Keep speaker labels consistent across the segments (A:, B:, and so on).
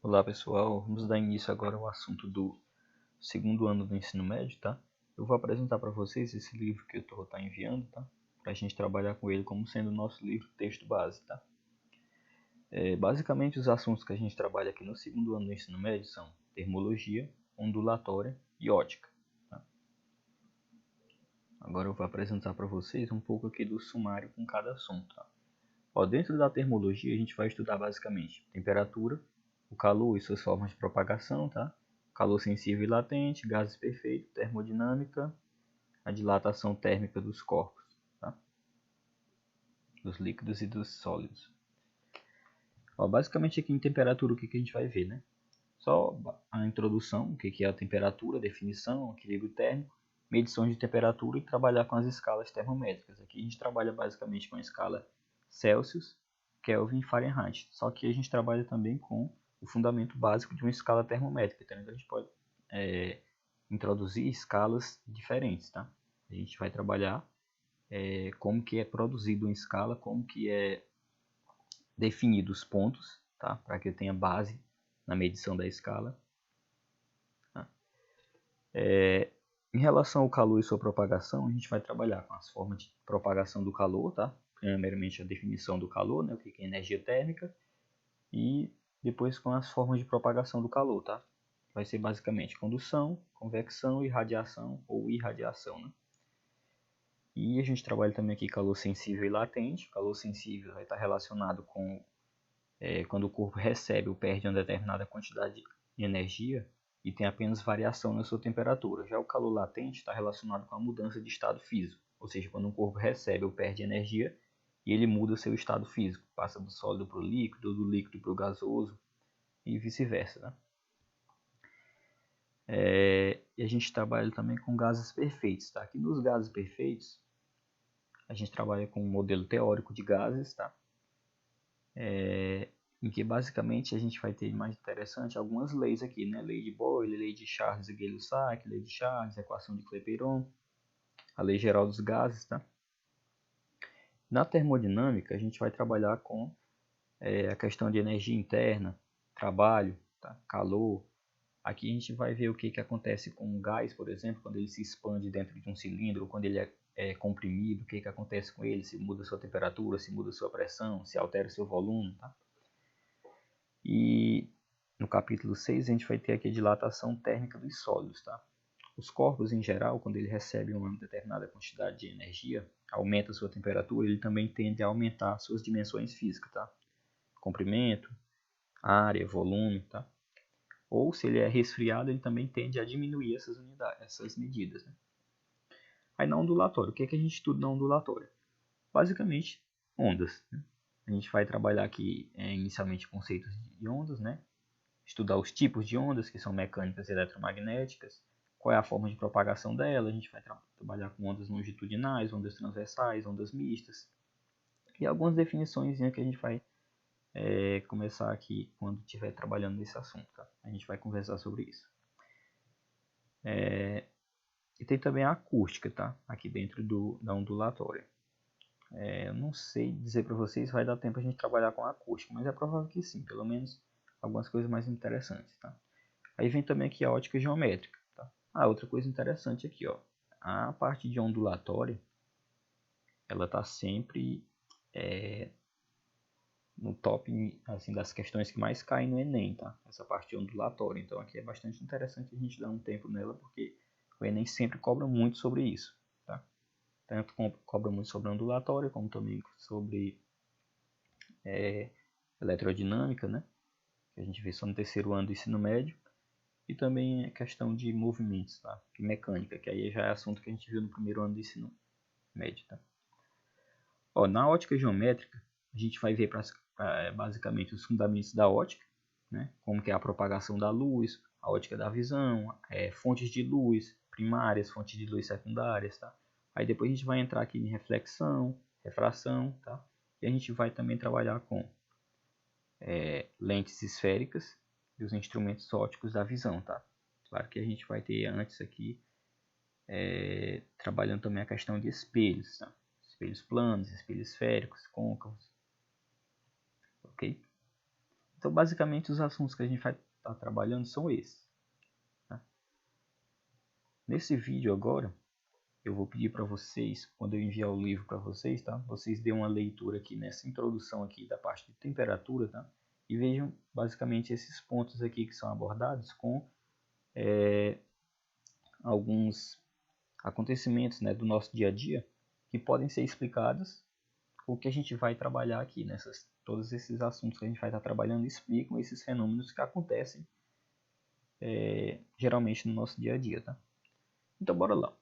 A: Olá pessoal, vamos dar início agora ao assunto do segundo ano do ensino médio, tá? Eu vou apresentar para vocês esse livro que eu estou enviando, tá? Para a gente trabalhar com ele como sendo o nosso livro texto base, tá? Basicamente os assuntos que a gente trabalha aqui no segundo ano do ensino médio são termologia, ondulatória e ótica, tá? Agora eu vou apresentar para vocês um pouco aqui do sumário com cada assunto, tá? Dentro da termologia a gente vai estudar basicamente temperatura, o calor e suas formas de propagação, tá? Calor sensível e latente, gases perfeitos, termodinâmica, a dilatação térmica dos corpos, tá? Dos líquidos e dos sólidos. Basicamente aqui em temperatura o que a gente vai ver, né? Só a introdução, o que é a temperatura, definição, equilíbrio térmico, medição de temperatura e trabalhar com as escalas termométricas. Aqui a gente trabalha basicamente com a escala Celsius, Kelvin e Fahrenheit. Só que a gente trabalha também com o fundamento básico de uma escala termométrica. Então a gente pode introduzir escalas diferentes, tá? A gente vai trabalhar como que é produzido uma escala, como que é definido os pontos, tá? Para que tenha base na medição da escala. Em relação ao calor e sua propagação, a gente vai trabalhar com as formas de propagação do calor, tá? Primeiramente a definição do calor, né? O que é energia térmica, e depois com as formas de propagação do calor, tá? Vai ser basicamente condução, convecção, irradiação ou irradiação, né? E a gente trabalha também aqui calor sensível e latente. O calor sensível vai estar relacionado com quando o corpo recebe ou perde uma determinada quantidade de energia e tem apenas variação na sua temperatura. Já o calor latente está relacionado com a mudança de estado físico, ou seja, quando o corpo recebe ou perde energia e ele muda seu estado físico, passa do sólido para o líquido, do líquido para o gasoso e vice-versa, né? E a gente trabalha também com gases perfeitos, tá? Aqui nos gases perfeitos, a gente trabalha com um modelo teórico de gases, tá? Em que basicamente a gente vai ter mais interessante algumas leis aqui, né? Lei de Boyle, lei de Charles e Gay-Lussac, lei de Charles, equação de Clapeyron, a lei geral dos gases, tá? Na termodinâmica, a gente vai trabalhar com a questão de energia interna, trabalho, tá? Calor. Aqui a gente vai ver o que acontece com um gás, por exemplo, quando ele se expande dentro de um cilindro, quando ele é comprimido, o que acontece com ele, se muda sua temperatura, se muda sua pressão, se altera o seu volume, tá? E no capítulo 6 a gente vai ter aqui a dilatação térmica dos sólidos, tá? Os corpos em geral, quando ele recebe uma determinada quantidade de energia, aumenta a sua temperatura, ele também tende a aumentar suas dimensões físicas, tá? Comprimento, área, volume, tá? Ou se ele é resfriado, ele também tende a diminuir essas unidades, essas medidas, né? Aí na ondulatória, o que a gente estuda na ondulatória? Basicamente, ondas, né? A gente vai trabalhar aqui inicialmente conceitos de ondas, né? Estudar os tipos de ondas, que são mecânicas e eletromagnéticas, qual é a forma de propagação dela, a gente vai trabalhar com ondas longitudinais, ondas transversais, ondas mistas, e algumas definições que a gente vai começar aqui quando estiver trabalhando nesse assunto, tá? A gente vai conversar sobre isso. E tem também a acústica, tá? Aqui dentro da ondulatória. Eu não sei dizer para vocês se vai dar tempo a gente trabalhar com a acústica, mas é provável que sim, pelo menos algumas coisas mais interessantes, tá? Aí vem também aqui a ótica geométrica, tá? Outra coisa interessante aqui, ó, a parte de ondulatória, ela está sempre no top assim, das questões que mais caem no Enem, tá? Essa parte ondulatória. Então aqui é bastante interessante a gente dar um tempo nela, porque o Enem sempre cobra muito sobre isso, tá? Tanto cobra muito sobre ondulatória, como também sobre eletrodinâmica, né? Que a gente vê só no terceiro ano do ensino médio. E também a questão de movimentos, tá? E mecânica, que aí já é assunto que a gente viu no primeiro ano do ensino médio, tá? Na ótica geométrica, a gente vai ver basicamente os fundamentos da ótica, né? Como que é a propagação da luz, a ótica da visão, fontes de luz primárias, fontes de luz secundárias, tá? Aí depois a gente vai entrar aqui em reflexão, refração, tá? E a gente vai também trabalhar com lentes esféricas e os instrumentos ópticos da visão, tá? Claro que a gente vai ter antes aqui trabalhando também a questão de espelhos, tá? Espelhos planos, espelhos esféricos, côncavos, ok? Então, basicamente, os assuntos que a gente vai estar trabalhando são esses. Tá? Nesse vídeo agora, eu vou pedir para vocês, quando eu enviar o livro para vocês, tá? Vocês dêem uma leitura aqui nessa introdução aqui da parte de temperatura, tá? E vejam basicamente esses pontos aqui que são abordados com alguns acontecimentos, né, do nosso dia a dia que podem ser explicados com o que a gente vai trabalhar aqui, todos esses assuntos que a gente vai estar trabalhando explicam esses fenômenos que acontecem geralmente no nosso dia a dia, tá? Então bora lá.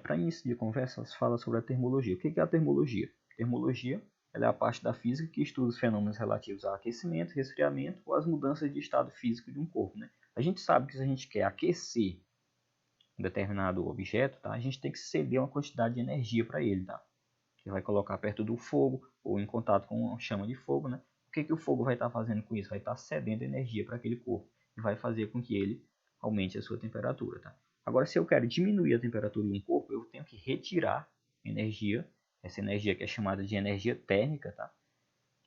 A: Para início de conversa, fala sobre a termologia. O que é a termologia? Termologia ela é a parte da física que estuda os fenômenos relativos a aquecimento, resfriamento ou as mudanças de estado físico de um corpo, né? A gente sabe que se a gente quer aquecer um determinado objeto, tá? A gente tem que ceder uma quantidade de energia para ele, tá? Você vai colocar perto do fogo ou em contato com uma chama de fogo, né? O que o fogo vai estar fazendo com isso? Vai estar cedendo energia para aquele corpo e vai fazer com que ele aumente a sua temperatura, tá? Agora, se eu quero diminuir a temperatura de um corpo, eu tenho que retirar energia, essa energia que é chamada de energia térmica, tá?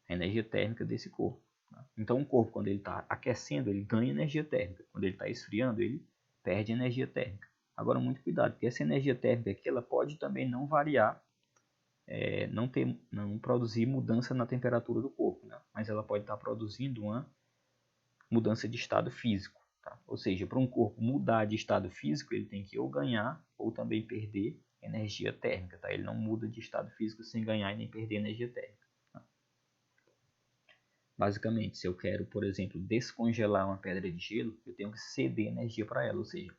A: A energia térmica desse corpo. Tá? Então, um corpo, quando ele está aquecendo, ele ganha energia térmica. Quando ele está esfriando, ele perde energia térmica. Agora, muito cuidado, porque essa energia térmica aqui, ela pode também não variar, não produzir mudança na temperatura do corpo, né? Mas ela pode estar produzindo uma mudança de estado físico. Tá? Ou seja, para um corpo mudar de estado físico, ele tem que ou ganhar ou também perder energia térmica. Tá? Ele não muda de estado físico sem ganhar e nem perder energia térmica. Tá? Basicamente, se eu quero, por exemplo, descongelar uma pedra de gelo, eu tenho que ceder energia para ela. Ou seja,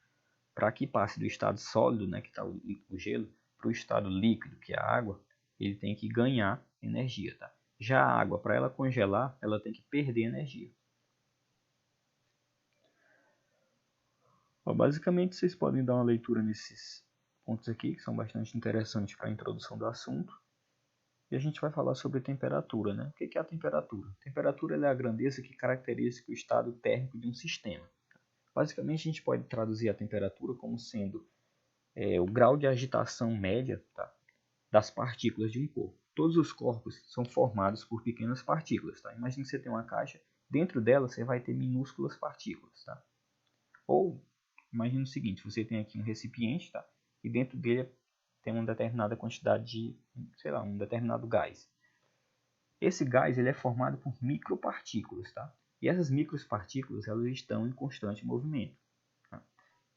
A: para que passe do estado sólido, né, que está o gelo, para o estado líquido, que é a água, ele tem que ganhar energia. Tá? Já a água, para ela congelar, ela tem que perder energia. Basicamente, vocês podem dar uma leitura nesses pontos aqui, que são bastante interessantes para a introdução do assunto. E a gente vai falar sobre temperatura, né? O que é a temperatura? A temperatura é a grandeza que caracteriza o estado térmico de um sistema. Basicamente, a gente pode traduzir a temperatura como sendo o grau de agitação média, tá, das partículas de um corpo. Todos os corpos são formados por pequenas partículas. Tá? Imagine que você tem uma caixa, dentro dela você vai ter minúsculas partículas. Tá? Ou, imagine o seguinte, você tem aqui um recipiente, tá? E dentro dele tem uma determinada quantidade de, um determinado gás. Esse gás ele é formado por micropartículas, tá? E essas micropartículas elas estão em constante movimento. Tá?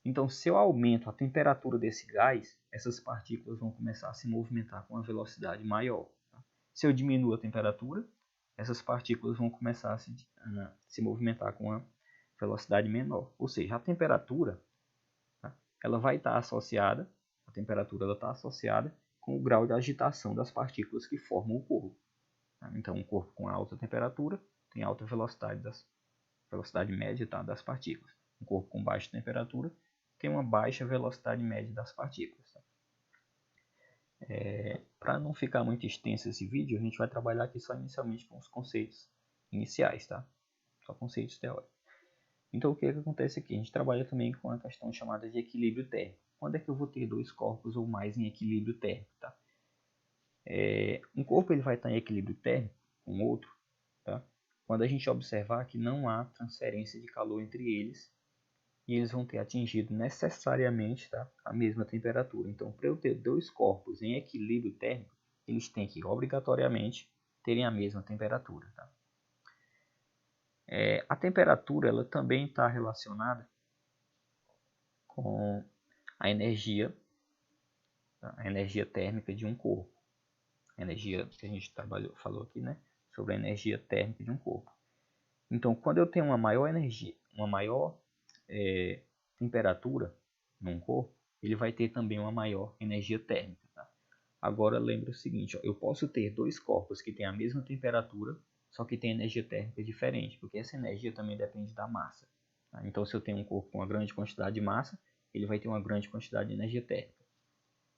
A: Então, se eu aumento a temperatura desse gás, essas partículas vão começar a se movimentar com uma velocidade maior. Tá? Se eu diminuo a temperatura, essas partículas vão começar a se movimentar com uma velocidade menor. Ou seja, a temperatura, tá? Ela vai estar associada, a temperatura ela está associada com o grau de agitação das partículas que formam o corpo. Tá? Então, um corpo com alta temperatura tem alta velocidade média, tá, das partículas. Um corpo com baixa temperatura tem uma baixa velocidade média das partículas. Tá? Para não ficar muito extenso esse vídeo, a gente vai trabalhar aqui só inicialmente com os conceitos iniciais, tá? Só conceitos teóricos. Então, o que acontece aqui? A gente trabalha também com a questão chamada de equilíbrio térmico. Quando é que eu vou ter dois corpos ou mais em equilíbrio térmico? Tá? Um corpo ele vai estar em equilíbrio térmico com o outro, tá? Quando a gente observar que não há transferência de calor entre eles e eles vão ter atingido necessariamente, tá, a mesma temperatura. Então, para eu ter dois corpos em equilíbrio térmico, eles têm que obrigatoriamente terem a mesma temperatura. Tá? A temperatura ela também está relacionada com a energia térmica de um corpo. A energia que a gente falou aqui, né, sobre a energia térmica de um corpo. Então, quando eu tenho uma maior energia, uma maior temperatura num corpo, ele vai ter também uma maior energia térmica. Tá? Agora, lembre o seguinte, ó, eu posso ter dois corpos que têm a mesma temperatura, só que tem energia térmica diferente, porque essa energia também depende da massa. Tá? Então, se eu tenho um corpo com uma grande quantidade de massa, ele vai ter uma grande quantidade de energia térmica.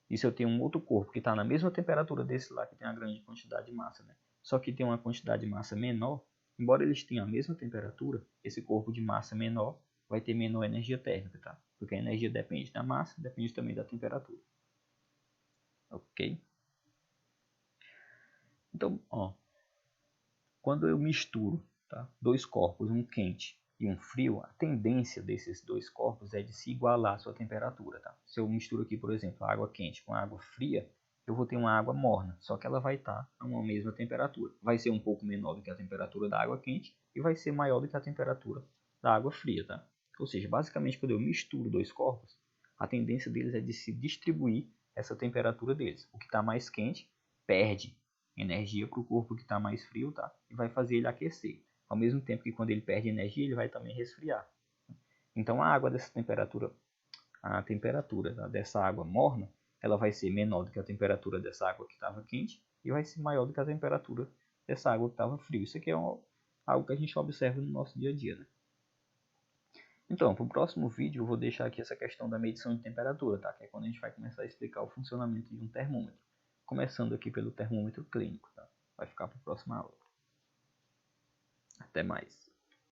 A: E se eu tenho um outro corpo que está na mesma temperatura desse lá, que tem uma grande quantidade de massa, né? Só que tem uma quantidade de massa menor, embora eles tenham a mesma temperatura, esse corpo de massa menor vai ter menor energia térmica, tá? Porque a energia depende da massa, depende também da temperatura. Ok? Então, ó, quando eu misturo tá? Dois corpos, um quente e um frio, a tendência desses dois corpos é de se igualar a sua temperatura, tá? Se eu misturo aqui, por exemplo, a água quente com a água fria, eu vou ter uma água morna, só que ela vai estar a uma mesma temperatura. Vai ser um pouco menor do que a temperatura da água quente e vai ser maior do que a temperatura da água fria, tá? Ou seja, basicamente, quando eu misturo dois corpos, a tendência deles é de se distribuir essa temperatura deles. O que está mais quente perde energia para o corpo que está mais frio, tá? E vai fazer ele aquecer. Ao mesmo tempo que quando ele perde energia, ele vai também resfriar. Então a água dessa temperatura, a temperatura, tá, dessa água morna, ela vai ser menor do que a temperatura dessa água que estava quente e vai ser maior do que a temperatura dessa água que estava fria. Isso aqui é algo que a gente observa no nosso dia a dia, né? Então, para o próximo vídeo eu vou deixar aqui essa questão da medição de temperatura, tá? Que é quando a gente vai começar a explicar o funcionamento de um termômetro. Começando aqui pelo termômetro clínico, tá? Vai ficar para a próxima aula. Até mais.